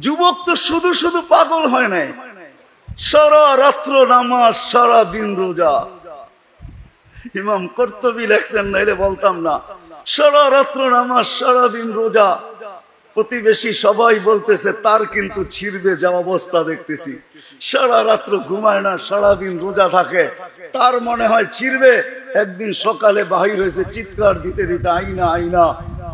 যুবক তো শুধু শুধু পাগল হয় নাই, সারা রাত্র নামাজ, সারা দিন রোজা। ইমাম কর্তুবী লেখছেন, নাইলে বলতাম না। সারা রাত্র নামাজ, সারা দিন রোজা। প্রতিবেশী সবাই বলতেছে তার কিন্তু ছিড়বে যা অবস্থা দেখতেছি। সারা রাত্র ঘুমায় না, সারাদিন রোজা থাকে, তার মনে হয় ছিড়বে। একদিন সকালে বাহির হয়েছে চিৎকার দিতে দিতে, আইনা আইনা,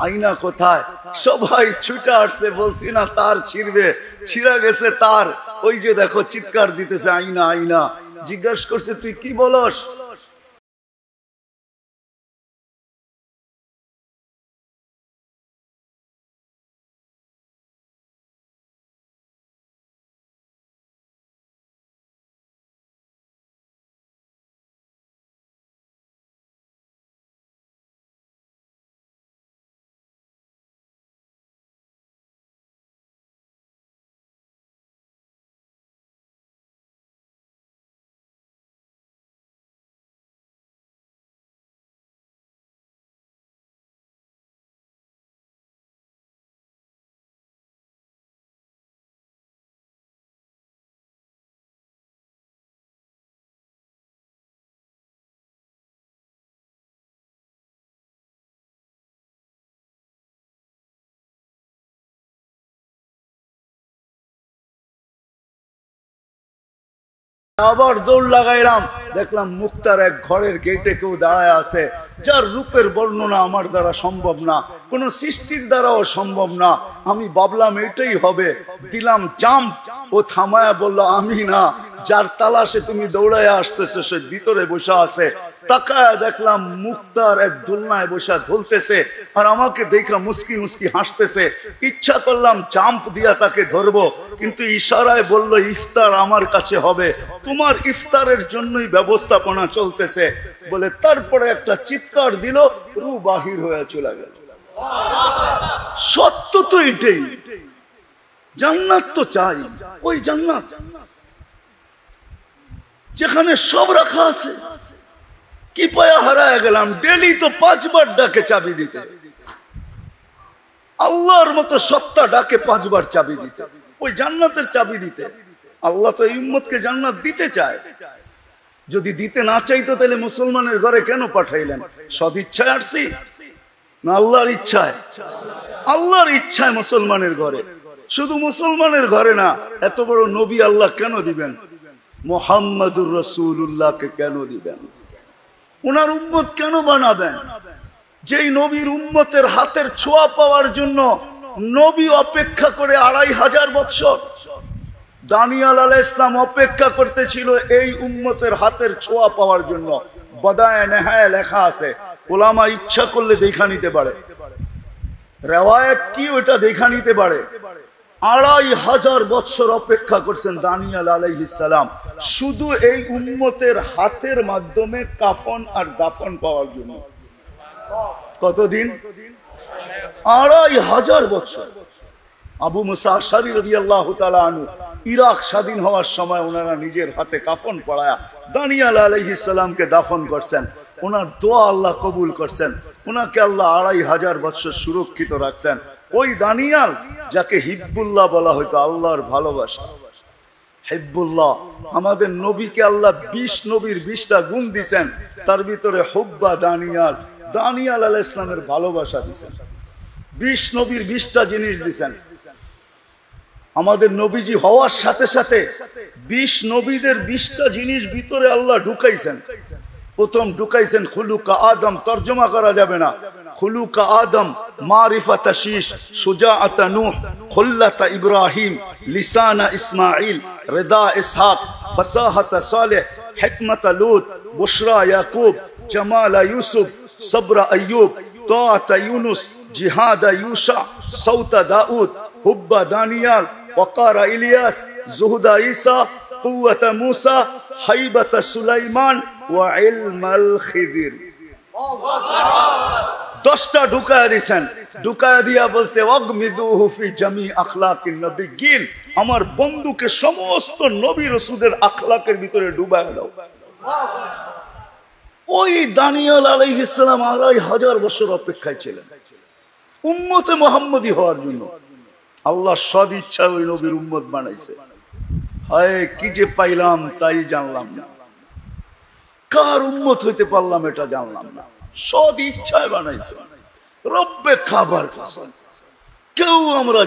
আইনা কোথায়? সবাই ছুটে আসছে, বলছি না তার ছিড়বে, ছিঁড়া গেছে তার। ওই যে দেখো চিৎকার দিতেছে, আইনা আইনা। জিজ্ঞাসা করছে তুই কি বলস? আবার দৌড় লাগাইলাম, দেখলাম মুক্তার এক ঘরের গেটে কেউ দাঁড়ায় আছে, যার রূপের বর্ণনা আমার দ্বারা সম্ভব না, কোন সৃষ্টির দ্বারাও সম্ভব না। আমি ভাবলাম এটাই হবে, দিলাম জাম্প। ও থামায়া বলল আমি না, যার তালাশে তুমি দৌড়ায় আসতেছো সে ভিতরে বসে আছে। তাকায় দেখলাম মুক্তার এক দোলনায় বসে ধুলতেছে, আর আমাকে দেখা মুস্কি মুস্কি হাসতেছে। ইচ্ছা করলাম জাম্প দিয়া তাকে ধরবো, কিন্তু ইশারায় বলল ইফতার আমার কাছে হবে, তোমার ইফতারের জন্যই ব্যবস্থাপনা চলতেছে বলে। তারপরে একটা চিৎকার দিল, রু বাহির হয়ে চলে গেল। সত্য তো এটাই, জান্নাত তো চাই, ওই জান্নাত যেখানে সব রাখা আছে। কি পায়া হারায় গেলাম, ডেলি তো 5 বার ডাকে চাবি দিতে, আল্লাহর মতো সত্তা ডাকে 5 বার চাবি দিতে, ওই জান্নাতের চাবি দিতে। আল্লাহ তো এই উম্মতকে জান্নাত দিতে চায়। যদি দিতে না চাইতো তাহলে মুসলমানের ঘরে কেন পাঠাইলেন? সদিচ্ছায় আসছি না আল্লাহর ইচ্ছায়? আল্লাহর ইচ্ছায় মুসলমানের ঘরে। শুধু মুসলমানের ঘরে না, এত বড় নবী আল্লাহ কেন দিবেন? মুহাম্মাদুর রাসূলুল্লাহকে কেন দিবেন? ওনার উম্মত কেন বানাবেন? যেই নবীর উম্মতের হাতের ছোঁয়া পাওয়ার জন্য নবী অপেক্ষা করে 2500 বছর। দানিয়াল আলাইহিস সালাম অপেক্ষা করতেছিল এই উম্মতের হাতের ছোঁয়া পাওয়ার জন্য। বদায়ে নেহায় লেখা আছে, উলামা ইচ্ছা করলে দেখা নিতে পারে, রিওয়ায়াত কি ওটা দেখা নিতে পারে। 2500 বছর অপেক্ষা করছেন দানিয়াল আলাইহিস সালাম শুধু এই উম্মতের হাতের মাধ্যমে কাফন আর দাফন পাওয়ার জন্য। কতদিন? 2500 বছর। আবু মুসা আশআরী রাদিয়াল্লাহু তাআলা আনহু ইরাক স্বাধীন হওয়ার সময় ওনারা নিজের হাতে কাফন পরায়া দানিয়াল আলাইহিস সালামকে দাফন করছেন। ওনার দোয়া আল্লাহ কবুল করছেন, ওনাকে আল্লাহ 2500 বছর সুরক্ষিত রাখছেন। ওই দানিয়াল যাকে হিব্বুল্লাহ বলা হয়তো, আল্লাহর ভালোবাসা, হিব্বুল্লাহ। আমাদের নবীকে আল্লাহ 20 নবীর 20টা গুণ দিয়েছেন, তার ভিতরে হুব্বা দানিয়াল, দানিয়াল আলাইহিস সালামের ভালোবাসা দিয়েছেন। 20 নবীর 20টা জিনিস দিয়েছেন। আমাদের নবীজি হওয়ার সাথে সাথে 20 নবীদের 20টা জিনিস ভিতরে আল্লাহ ঢুকাইছেন। প্রথম ঢুকাইছেন খুলুকা আদম, তর্জমা করা যাবে না। খুলুকা আদম, মারিফাত শীশ, সুজাআত নূহ, খুল্লাত ইব্রাহিম, লিসানা ইসমাঈল, রিদা ইসহাক, ফাসাহাত সালেহ, হিকমত লূত, বুশরা ইয়াকুব, জামাল ইউসুফ, সবর আইয়ুব, তাআত ইউনুস, জিহাদ ইউশা, সৌত দাউদ, হুব্বা দানিয়াল, ওয়াকার ইলিয়াস, জুহুদা ঈসা, কুওয়াত মূসা, হাইবাত সুলাইমান ওয়া ইলমাল খিদির। 10টা ঢুকায়া দিয়েছেন। ঢুকায়া দিয়া বলছে ওয়াগমিদুহু ফি জামি আখলাকিন নবিয়্যিন, আমার বন্ধুকে সমস্ত নবী রাসূলের আখলাকের ভিতরে ডুবায়া দাও। ওই দানিয়াল আলাইহিস সালাম 2500 বছর অপেক্ষায় ছিলেন উম্মতে মুহাম্মদী হওয়ার জন্য। আল্লাহ সদ ইচ্ছা ওই নবীর উম্মত বানাইছে। হায় কি যে পাইলাম তাই জানলাম না, কার উম্মত হইতে পারলাম এটা জানলাম না। সদ ইচ্ছায় বানাইছে, রব্বে খাবার কসম। কেউ আমরা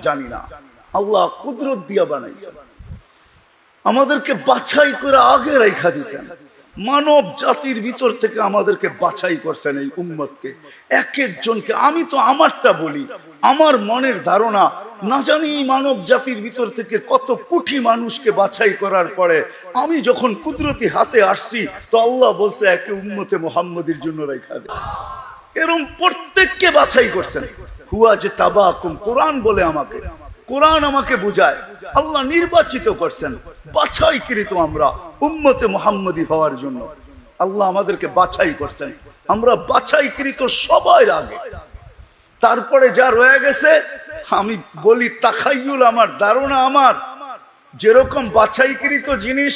জানি না, আল্লাহ কুদরত দিয়া বানাইছে। আমাদেরকে বাছাই করে আগে রেখা দিয়েছেন, মানব জাতির ভিতর থেকে আমাদেরকে বাছাই করছেন এই উম্মতকে, এক একজনকে। আমি তো আমারটা বলি, আমার মনের ধারণা, না জানি মানব জাতির ভিতর থেকে কত কোটি মানুষকে বাছাই করার পরে আমি যখন কুদরতি হাতে আসছি, তো আল্লাহ বলছে একে উম্মতে মুহাম্মদীর জন্য রেখা দে। এরকম প্রত্যেককে বাছাই করছেন। হুয়া যে তাবাকুম, কোরআন বলে আমাকে, কোরআন আমাকে বুঝায়, আল্লাহ নির্বাচিত করছেন, বাছাইকৃত আমরা উম্মতে মুহাম্মদী হওয়ার জন্য। আল্লাহ আমাদেরকে বাছাই করছেন, আমরা বাছাইকৃত সবাই আগে। তারপরে যা রয়ে গেছে, আমি বলি তাখাইয়ুল, আমার ধারণা, আমার যেরকম বাছাইকৃত জিনিস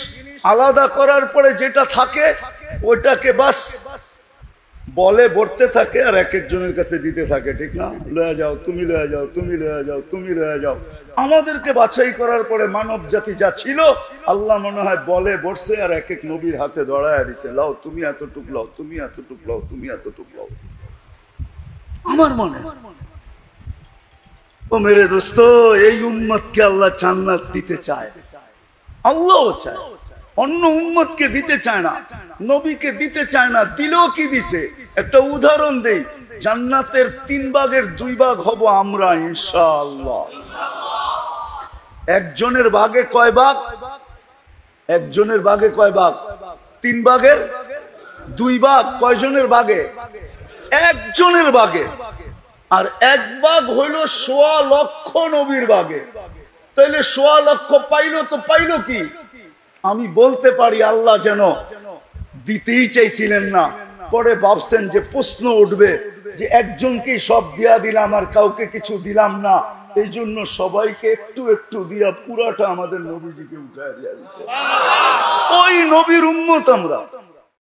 আলাদা করার পরে যেটা থাকে ওইটাকে বাস বলে বলতে থাকে আর এক একজনের কাছে দিতে থাকে, ঠিক না? লয়ে যাও, তুমি লয়ে যাও, তুমি লয়ে যাও, তুমি লয়ে যাও। আমাদেরকে বাছাই করার পরে মানব জাতি যা ছিল, আল্লাহ মনে হয় বলে বসছে আর এক এক নবীর হাতে দড়ায় দিছে, লাও তুমি এতটুক লাও, তুমি এতটুক লাও, তুমি এতটুক লাও। আমার মনে ও মেরে দোস্ত, এই উম্মতকে আল্লাহ জান্নাত দিতে চায়, আল্লাহ চায়, অন্য উম্মতকে দিতে চায় না, নবীকে দিতে চায় না। দিলেও কি দিছে? একটা উদাহরণ দেই, জান্নাতের 3 ভাগের 2 ভাগ হব আমরা ইনশাআল্লাহ। একজনের ভাগে কয় ভাগ? একজনের ভাগে কয় ভাগ? 3 ভাগের 2 ভাগ। কয়জনের ভাগে? একজনের ভাগে। আর 1 ভাগ হইল 1.25 লক্ষ নবীর ভাগে। তাইলে 1.25 লক্ষ পাইলো, তো পাইলো কি? আমি বলতে পারি আল্লাহ যেন দিতেই চাইছিলেন না, পরে ভাবছেন যে প্রশ্ন উঠবে যে একজনকে সব দিয়া দিলাম আর কাউকে কিছু দিলাম না, এই জন্য সবাইকে একটু একটু দিয়া পুরাটা আমাদের নবীজিকে উঠায় দিয়া দিয়েছে। ওই নবীর উম্মত আমরা।